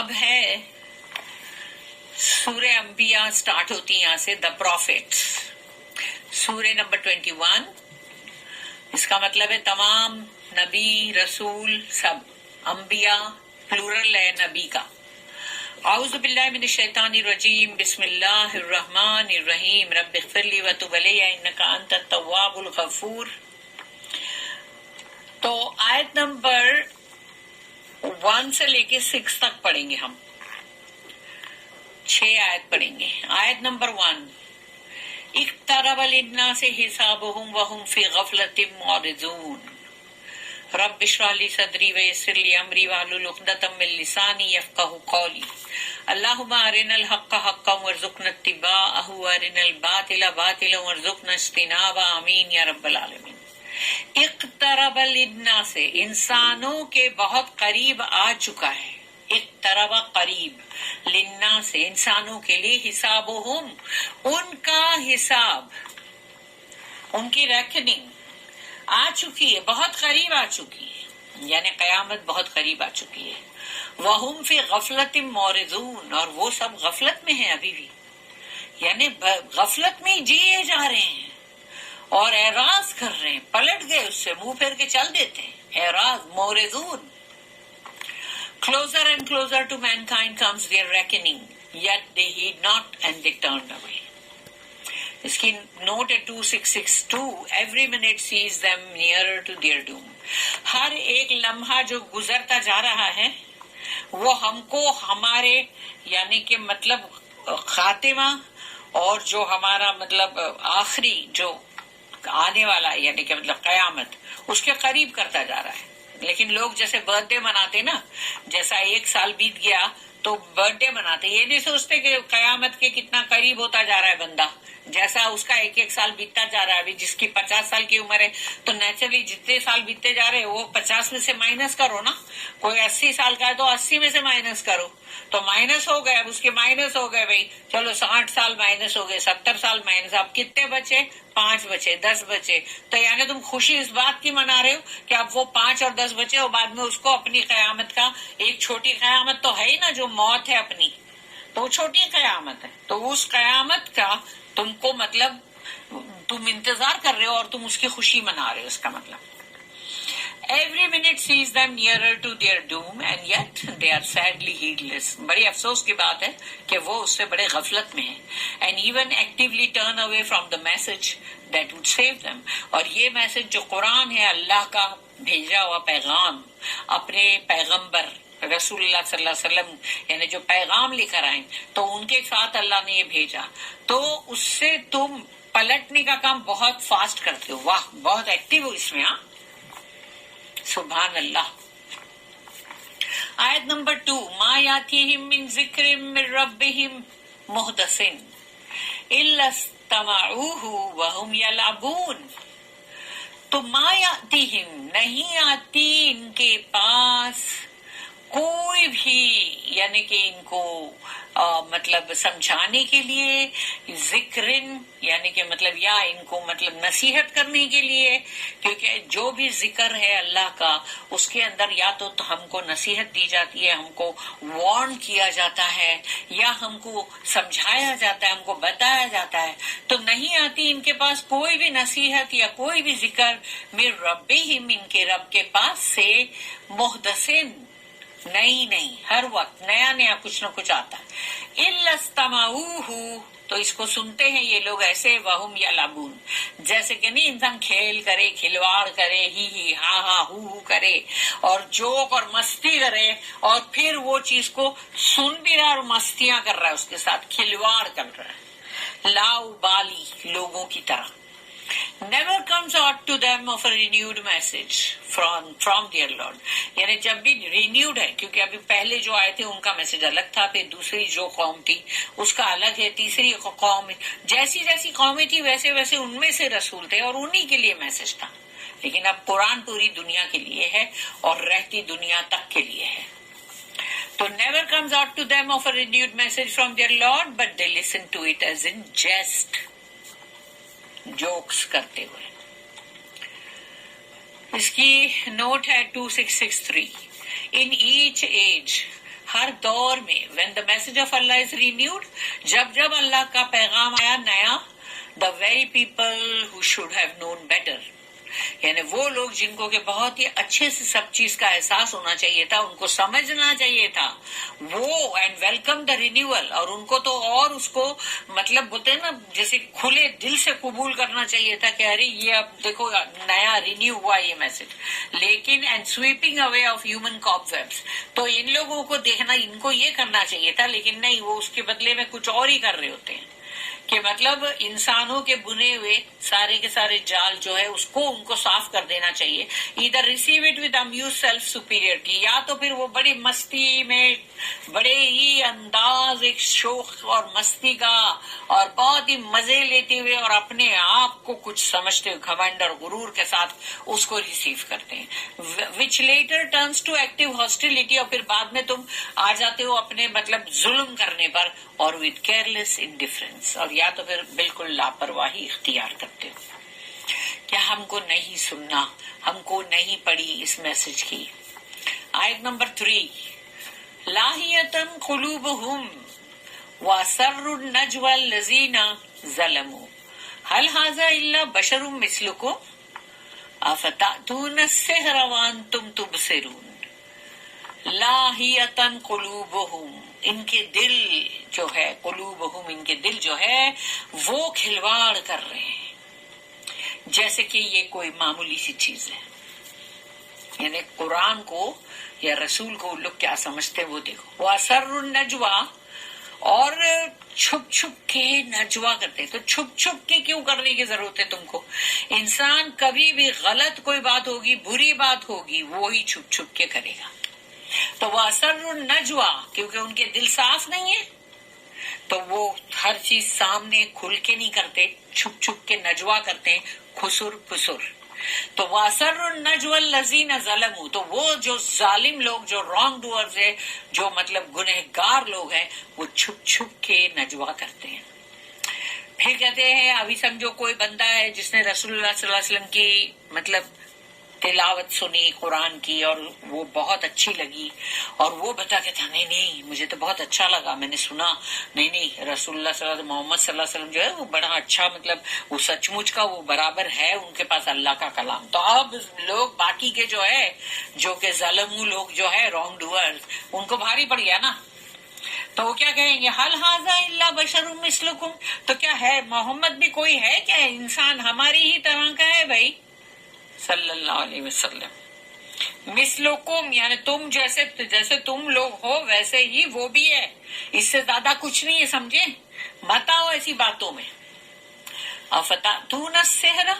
اب ہے سورہ انبیاء سٹارٹ ہوتی ہے یہاں سے دا پروفیٹس، سورہ نمبر 21. اس کا مطلب ہے تمام نبی رسول سب، انبیاء پلورل ہے نبی کا. اعوذ باللہ من الشیطان الرجیم، بسم اللہ الرحمن الرحیم، رب اغفر لی وتب علی انک انت التواب الغفور. تو آیت نمبر 1 سے لے کے 6 تک پڑھیں گے ہم، 6 آیت پڑھیں گے. آیت نمبر 1، اقترب للناس حسابهم وهم في غفلة معرضون رب اشرح لي صدري ويسر لي امري واحلل عقدة من لساني يفقهوا قولي اللهم ارنا الحق حقا وارزقنا اتباعه وارنا الباطل باطلا وارزقنا اجتنابه آمین یا رب العالمین. اقترب للناس، انسانوں کے بہت قریب آ چکا ہے. اقترب قریب، للناس انسانوں کے لیے، حسابہم ان کا حساب، ان کی ریکننگ آ چکی ہے، بہت قریب آ چکی ہے، یعنی قیامت بہت قریب آ چکی ہے. وہم فی غفلت معرضون، اور وہ سب غفلت میں ہیں ابھی بھی، یعنی غفلت میں جیے جا رہے ہیں اور اعراض کر رہے ہیں، پلٹ گئے اس سے، منہ پھیر کے چل دیتے ہیں. اعراض، معرضون. Closer and closer to mankind comes their reckoning, yet they heed not and they turned away. اس کی نوٹ ہے 2662، every minute sees them nearer to their doom. ہر ایک لمحہ جو گزرتا جا رہا ہے وہ ہم کو ہمارے یعنی کہ مطلب خاتمہ اور جو ہمارا مطلب آخری جو آنے والا یعنی کہ مطلب قیامت، اس کے قریب کرتا جا رہا ہے. لیکن لوگ جیسے برتھ ڈے مناتے نا، جیسا 1 سال بیت گیا تو برتھ ڈے مناتے، یہ نہیں سوچتے کہ قیامت کے کتنا قریب ہوتا جا رہا ہے بندہ. جیسا اس کا 1 سال بیتتا جا رہا ہے، ابھی جس کی 50 سال کی عمر ہے تو نیچرلی جتنے سال بیتتے جا رہے ہیں وہ 50 میں سے مائنس کرو نا. کوئی 80 سال کا ہے تو 80 میں سے مائنس کرو، تو مائنس ہو گئے. اب اس کے مائنس ہو گئے بھائی، چلو 60 سال مائنس ہو گئے، 70 سال مائنس. اب کتنے بچے؟ 5 بچے، 10 بچے. تو یعنی تم خوشی اس بات کی منا رہے ہو کہ اب وہ 5 اور 10 بچے اور بعد میں اس کو اپنی قیامت کا ایک چھوٹی قیامت تو ہے ہی نا، جو موت ہے اپنی، تو وہ چھوٹی قیامت ہے. تو اس قیامت کا تم کو مطلب تم انتظار کر رہے ہو اور تم اس کی خوشی منا رہے ہو. اس کا مطلب Every minute sees them nearer to their doom and yet they are sadly heedless. بڑی افسوس کی بات ہے کہ وہ اس سے بڑے غفلت میں ہیں. And even actively turn away from the message that would save them. اور یہ میسج جو قرآن ہے، اللہ کا بھیجا ہوا پیغام، اپنے پیغمبر رسول اللہ صلی اللہ علیہ وسلم یعنی جو پیغام لے کر آئیں تو ان کے ساتھ اللہ نے یہ بھیجا، تو اس سے تم پلٹنے کا کام بہت فاسٹ کرتے ہو. واہ، بہت ایکٹیو ہو اس میں. ہاں، سبحان اللہ. آیت نمبر 2، ما یاتیہم من ذکر من ربہم محدث الا استمعوہ وہم یلعبون. تو ما یاتیہم، نہیں آتی ان کے پاس کوئی بھی یعنی کہ ان کو مطلب سمجھانے کے لیے، ذکرن یعنی کہ مطلب یا ان کو مطلب نصیحت کرنے کے لیے، کیونکہ جو بھی ذکر ہے اللہ کا اس کے اندر یا تو ہم کو نصیحت دی جاتی ہے، ہم کو وارن کیا جاتا ہے، یا ہم کو سمجھایا جاتا ہے، ہم کو بتایا جاتا ہے. تو نہیں آتی ان کے پاس کوئی بھی نصیحت یا کوئی بھی ذکر من ربہم، ان کے رب کے پاس سے، محدثن نہیں ہر وقت نیا نیا کچھ نہ کچھ آتا ہے. الا استمعوہ، تو اس کو سنتے ہیں یہ لوگ ایسے، وہم یلعبون، جیسے کہ نہیں انسان کھیل کرے، کھلواڑ کرے، ہی ہا ہا ہو کرے اور جوک اور مستی کرے، اور پھر وہ چیز کو سن بھی رہا اور مستیاں کر رہا ہے، اس کے ساتھ کھلواڑ کر رہا ہے، لا بالی لوگوں کی طرح. Never comes out to them of a renewed message from their Lord. یعنی جب بھی رینیوڈ ہے، کیونکہ ابھی پہلے جو آئے تھے ان کا میسج الگ تھا، پھر دوسری جو قوم تھی اس کا الگ ہے، تیسری قوم جیسی جیسی قومیں تھی ویسے ویسے ان میں سے رسول تھے اور انہی کے لیے میسج تھا. لیکن اب قرآن پوری دنیا کے لیے ہے اور رہتی دنیا تک کے لیے ہے. تو never comes out to them of a renewed message from their Lord, but they listen to it as in jest. Jokes کرتے ہوئے. اس کی نوٹ ہے 2663. In each age ہر دور میں when the message of Allah is renewed, جب جب اللہ کا پیغام آیا نیا, the very people who should have known better, یعنی وہ لوگ جن کو کہ بہت ہی اچھے سے سب چیز کا احساس ہونا چاہیے تھا, ان کو سمجھنا چاہیے تھا وہ, اینڈ ویلکم دا رینیول, اور ان کو تو اور اس کو مطلب بولتے ہیں نا جیسے کھلے دل سے قبول کرنا چاہیے تھا کہ ارے یہ اب دیکھو نیا رینیو ہوا یہ میسج. لیکن and sweeping away of human cobwebs, تو ان لوگوں کو دیکھنا, ان کو یہ کرنا چاہیے تھا, لیکن نہیں, وہ اس کے بدلے میں کچھ اور ہی کر رہے ہوتے ہیں کہ مطلب انسانوں کے بنے ہوئے سارے کے سارے جال جو ہے اس کو ان کو صاف کر دینا چاہیے. ادھر receive it with amused self superiority, یا تو پھر وہ بڑی مستی میں بڑے ہی انداز ایک شوق اور مستی کا اور بہت ہی مزے لیتے ہوئے اور اپنے آپ کو کچھ سمجھتے ہوئے گھمنڈ اور غرور کے ساتھ اس کو ریسیو کرتے ہیں, which later turns to active hostility, اور پھر بعد میں تم آ جاتے ہو اپنے مطلب ظلم کرنے پر, اور ود کیئرلیس انڈیفرنس, اور یا تو پھر بالکل لاپرواہی اختیار کرتے ہو. کیا ہم کو نہیں سننا, ہم کو نہیں پڑی اس میسج کی. آیت نمبر 3, لاہیتن قلوبہم واسر النجوى الذین ظلموا هل هذا الا بشر مثلکم افتأتون السحر وانتم تبصرون. لاہیتن قلوبہم, ان کے دل جو ہے, قلوبہم ان کے دل جو ہے وہ کھلواڑ کر رہے ہیں جیسے کہ یہ کوئی معمولی سی چیز ہے. یعنی قرآن کو یا رسول کو لوگ کیا سمجھتے وہ دیکھو. وَأَسَرُّ النَّجْوَىٰ, اور چھپ چھپ کے نجوا کرتے. تو چھپ چھپ کے کیوں کرنے کی ضرورت ہے تم کو؟ انسان کبھی بھی غلط کوئی بات ہوگی, بری بات ہوگی, وہی چھپ چھپ کے کرے گا. تو وہ اثر النجوا, کیونکہ ان کے دل صاف نہیں ہے تو وہ ہر چیز سامنے کھل کے نہیں کرتے, چھپ چھپ کے نجوا کرتے ہیں, خسر پسر. تو وہ اثر النجوا الذین ظلموا, تو وہ جو ظالم لوگ, جو رانگ ڈوئرز ہے, جو مطلب گنہگار لوگ ہیں, وہ چھپ چھپ کے نجوا کرتے ہیں. پھر کہتے ہیں ابھی سمجھو کوئی بندہ ہے جس نے رسول اللہ صلی اللہ علیہ وسلم کی مطلب تلاوت سنی قرآن کی اور وہ بہت اچھی لگی, اور وہ بتا کہ تھا نہیں نہیں مجھے تو بہت اچھا لگا, میں نے سنا, نہیں رسول اللہ صلی اللہ علیہ وسلم, محمد صلی اللہ علیہ وسلم جو ہے وہ بڑا اچھا, مطلب وہ سچ مچ کا وہ برابر ہے ان کے پاس اللہ کا کلام. تو اب لوگ باقی کے جو ہے, جو کہ ظالم لوگ جو ہے, رانگ ڈوئر, ان کو بھاری پڑ گیا نا. تو وہ کیا کہیں گے, حل ھذا الا بشر مثلکم, تو کیا ہے محمد بھی کوئی ہے کیا, انسان ہماری ہی طرح کا ہے بھائی صلی اللہ علیہ وسلم. مثلکم یعنی تم جیسے تم لوگ ہو ویسے ہی وہ بھی ہے, اس سے زیادہ کچھ نہیں ہے, سمجھے, مت آؤ ایسی باتوں میں. افتأتون السحر,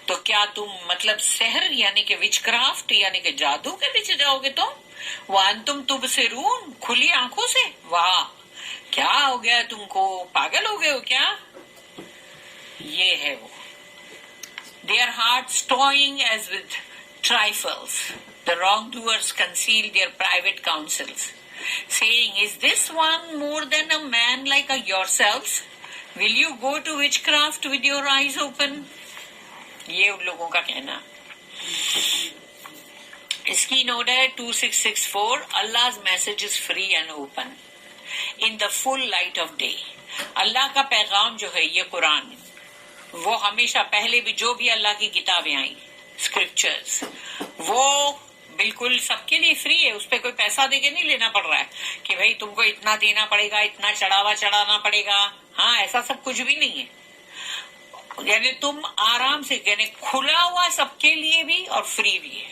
تو کیا تم مطلب سحر یعنی کہ وچ کرافٹ یعنی کہ جادو کے پیچھے جاؤ گے تم. وانتم تبصرون, کھلی آنکھوں سے, واہ کیا ہو گیا تم کو, پاگل ہو گئے ہو کیا. یہ ہے وہ. Their hearts toying as with trifles, the wrongdoers conceal their private counsels, saying, is this one more than a man like yourselves? Will you go to witchcraft with your eyes open? یہ ان لوگوں کا کہنا. اس کی note ہے 2664. Allah's message is free and open in the full light of day. اللہ کا پیغام جو ہے یہ قرآن, وہ ہمیشہ پہلے بھی جو بھی اللہ کی کتابیں آئیں, اسکرپچرز, وہ بالکل سب کے لیے فری ہے, اس پہ کوئی پیسہ دے کے نہیں لینا پڑ رہا ہے کہ بھئی تم کو اتنا دینا پڑے گا, اتنا چڑھاوا چڑھانا پڑے گا. ہاں ایسا سب کچھ بھی نہیں ہے. یعنی تم آرام سے, یعنی کھلا ہوا سب کے لیے بھی اور فری بھی ہے,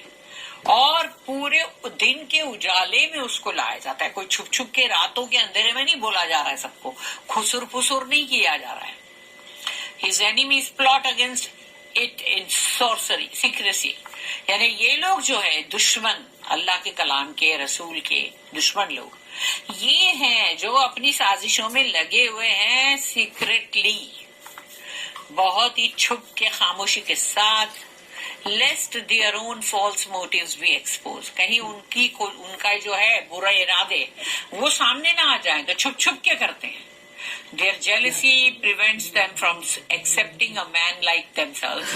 اور پورے دن کے اجالے میں اس کو لایا جاتا ہے. کوئی چھپ چھپ کے راتوں کے اندھیرے میں نہیں بولا جا رہا ہے سب کو, خسر پسر نہیں کیا جا رہا ہے. His enemies plot against it in sorcery, secrecy. یعنی یہ لوگ جو ہے دشمن اللہ کے کلام کے, رسول کے دشمن لوگ, یہ ہیں جو اپنی سازشوں میں لگے ہوئے ہیں سیکریٹلی, بہت ہی چھپ کے خاموشی کے ساتھ, lest their own false motives be exposed. کہیں ان کا جو ہے برا ارادے وہ سامنے نہ آ جائیں, تو چھپ چھپ کے کرتے ہیں. Their jealousy prevents them from accepting a man like themselves.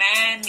man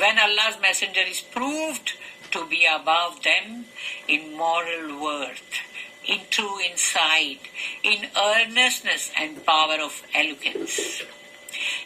When Allah's messenger is proved to be above them in moral worth, in true insight, in earnestness and power of eloquence,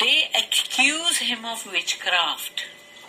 They accuse him of witchcraft,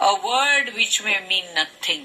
A word which may mean nothing,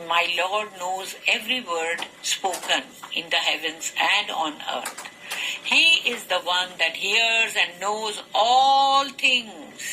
my Lord knows every word spoken in the heavens and on earth. He is the one that hears and knows all things.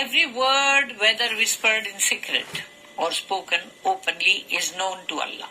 every word whether whispered in secret or spoken openly is known to Allah.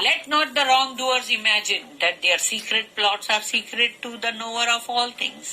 Let not the wrongdoers imagine that their secret plots are secret to the knower of all things.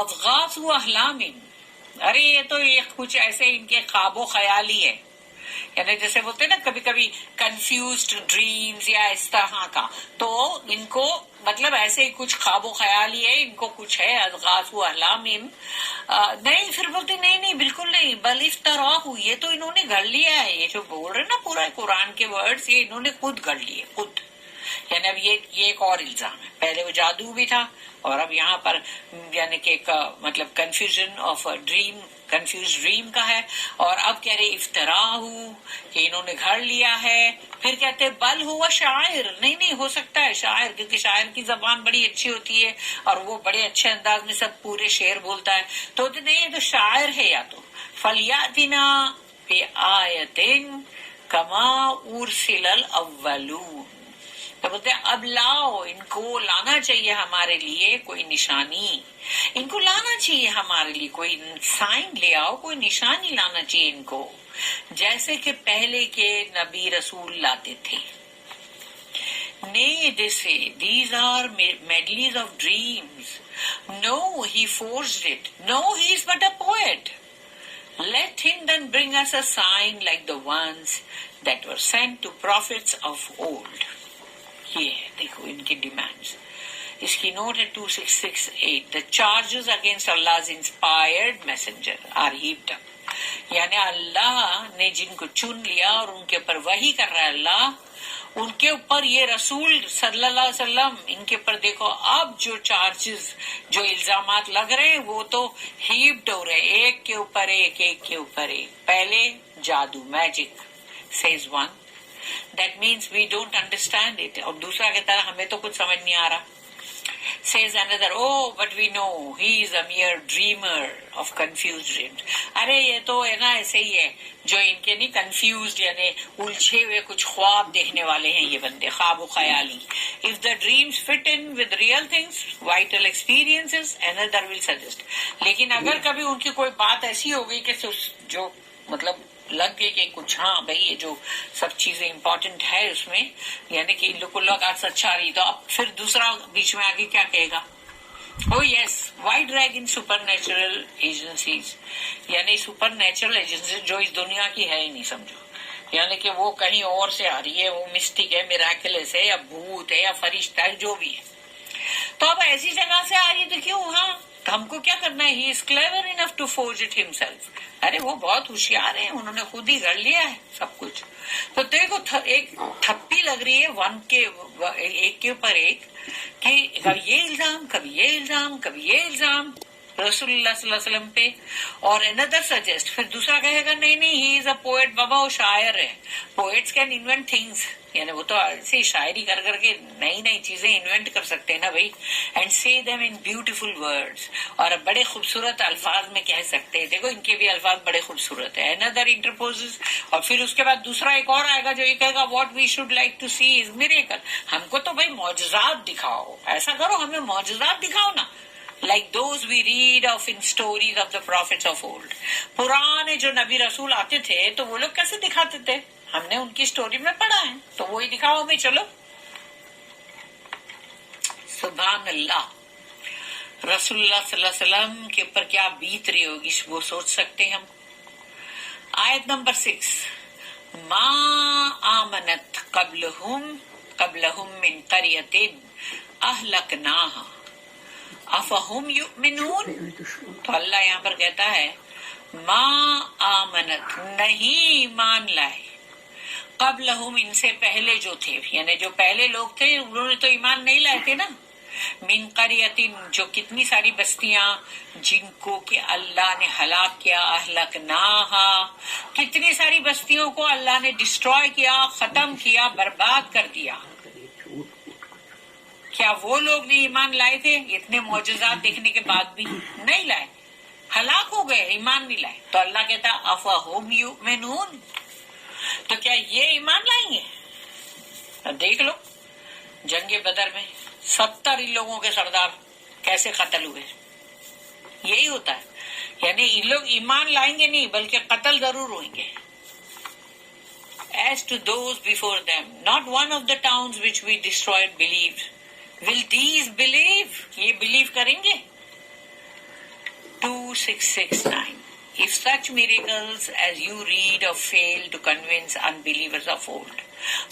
اضغاث و احلام، ارے یہ تو کچھ ایسے ان کے خواب و خیالی ہے، یعنی جیسے بولتے ہیں نا کبھی کبھی کنفیوزڈ ڈریمز یا اس طرح کا، تو ان کو مطلب ایسے ہی کچھ خواب و خیالی ہے، ان کو کچھ ہے اضغاث و احلام۔ نہیں، پھر بولتے نہیں بالکل نہیں، بل افتراہ، یہ تو انہوں نے گھڑ لیا ہے، یہ جو بول رہے نا پورا قرآن کے ورڈز، یہ انہوں نے خود گھڑ لیے خود، یعنی اب یہ ایک اور الزام ہے، پہلے وہ جادو بھی تھا اور اب یہاں پر یعنی کہ ایک مطلب confusion of dream, confuse dream کا ہے، اور اب کہہ رہے افطراء کہ انہوں نے گھڑ لیا ہے، پھر کہتے بل ہوا شاعر، نہیں ہو سکتا ہے شاعر، کیونکہ شاعر کی زبان بڑی اچھی ہوتی ہے اور وہ بڑے اچھے انداز میں سب پورے شعر بولتا ہے، تو نہیں یہ تو شاعر ہے، یا تو فلیاتنا بآیۃ کما ارسل الاولون، تو بولتے ہیں اب لاؤ، ان کو لانا چاہیے ہمارے لیے کوئی نشانی، ان کو لانا چاہیے ہمارے لیے کوئی سائن، لے آؤ کوئی نشانی لانا چاہیے ان کو، جیسے کہ پہلے کے نبی رسول لاتے تھے۔ Nay, they say, these are medleys of dreams. No, he forged it. No, he is but a poet. Let him then bring us a sign like the ones that were sent to prophets of old. یہ ہے دیکھو ان کی demands, اس کی note ہے 2668، the charges against Allah's inspired messenger are heaped up، یعنی اللہ نے جن کو چن لیا اور ان کے اوپر وحی کر رہا ہے اللہ، ان کے اوپر یہ رسول صلی اللہ علیہ وسلم، ان کے اوپر دیکھو اب جو چارجز، جو الزامات لگ رہے ہیں وہ تو ہیپڈ ہو رہے، ایک کے اوپر ایک، ایک کے اوپر ایک۔ پہلے جادو، magic says one, that means we don't understand it، اور دوسرا کہتا ہے ہمیں تو کچھ سمجھ نہیں آ رہا، says another, oh but we know he is a mere dreamer of confused dreams۔ ارے یہ تو ہے نا ایسے ہی ہے جو ان کے نہیں کنفیوزڈ، یعنی الجھے ہوئے کچھ خواب دیکھنے والے ہیں یہ بندے، خواب و خیالی۔ if the dreams fit in with real things, vital experiences, another will suggest، لیکن اگر کبھی ان کی کوئی بات ایسی ہو گئی کہ جو مطلب لگ گئی کہ کچھ ہاں بھائی یہ جو سب چیزیں امپورٹنٹ ہے اس میں، یعنی کہ ان لوگ کو لگا سچا رہی، تو اب پھر دوسرا بیچ میں آگے کیا کہے گا؟ Oh yes, why drag in supernatural agencies، یعنی سپر نیچرل ایجنسی جو اس دنیا کی ہے ہی نہیں سمجھو، یعنی کہ وہ کہیں اور سے آ رہی ہے، وہ مسٹک ہے، میراکلس ہے، یا بھوت ہے، یا فرشتہ ہے، جو بھی ہے، تو اب ایسی جگہ سے آ رہی ہے تو کیوں، ہاں ہم کو کیا کرنا ہے، he is clever enough to forge it himself، ارے وہ بہت ہوشیار ہیں، انہوں نے خود ہی گھڑ لیا ہے سب کچھ۔ تو دیکھو ایک تھپی لگ رہی ہے ون کے ایک کے اوپر ایک، کہ کبھی یہ الزام، کبھی یہ الزام، کبھی یہ الزام رسول اللہ صلی اللہ علیہ وسلم پہ، اور another suggest، پھر دوسرا کہے گا نہیں he is a poet، بابا وہ شاعر ہے، poets can invent things، یعنی وہ تو ایسی شاعری کر کر کے نئی نئی چیزیں انوینٹ کر سکتے ہیں نا بھائی، and say them in beautiful words، اور بڑے خوبصورت الفاظ میں کہہ سکتے ہیں، دیکھو ان کے بھی الفاظ بڑے خوبصورت ہیں۔ another interposes، اور پھر اس کے بعد دوسرا ایک اور آئے گا جو یہ کہے گا what we should like to see is miracle، ہم کو تو بھائی معجزات دکھاؤ، ایسا کرو ہمیں معجزات دکھاؤ نا، like those we read of in stories of the prophets of old، پرانے جو نبی رسول آتے تھے تو وہ لوگ کیسے دکھاتے تھے، ہم نے ان کی سٹوری میں پڑھا ہے، تو وہی دکھاؤ ہمیں، چلو۔ سبحان اللہ، رسول اللہ صلی اللہ علیہ وسلم کے اوپر کیا بیت رہی ہوگی وہ سوچ سکتے ہیں ہم۔ آیت نمبر 6، ما آمنت قبلہم من قریۃ اہلکناہا افہم یؤمنون، تو اللہ یہاں پر کہتا ہے ما آمنت، نہیں ایمان لائے، قبلہم، ان سے پہلے جو تھے، یعنی جو پہلے لوگ تھے انہوں نے تو ایمان نہیں لائے تھے نا، من قریۃ، جو کتنی ساری بستیاں جن کو کہ اللہ نے ہلاک کیا، اہلکناہا، کتنی ساری بستیوں کو اللہ نے ڈسٹروائے کیا، ختم کیا، برباد کر دیا۔ کیا وہ لوگ نہیں ایمان لائے تھے؟ اتنے معجزات دیکھنے کے بعد بھی نہیں لائے، ہلاک ہو گئے، ایمان نہیں لائے، تو اللہ کہتا افہم یؤمنون، تو کیا یہ ایمان لائیں گے؟ دیکھ لو جنگ بدر میں 70 ان لوگوں کے سردار کیسے قتل ہوئے، یہی ہوتا ہے، یعنی ان لوگ ایمان لائیں گے نہیں بلکہ قتل ضرور ہوئیں گے۔ As to those before them, not one of the towns which we destroyed believed. Will these believe؟ یہ believe کریں گے؟ 2669. If such miracles as you read of failed to convince unbelievers of old,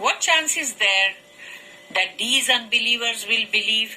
what chance is there that these unbelievers will believe?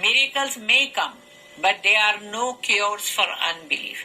Miracles may come, but they are no cures for unbelief.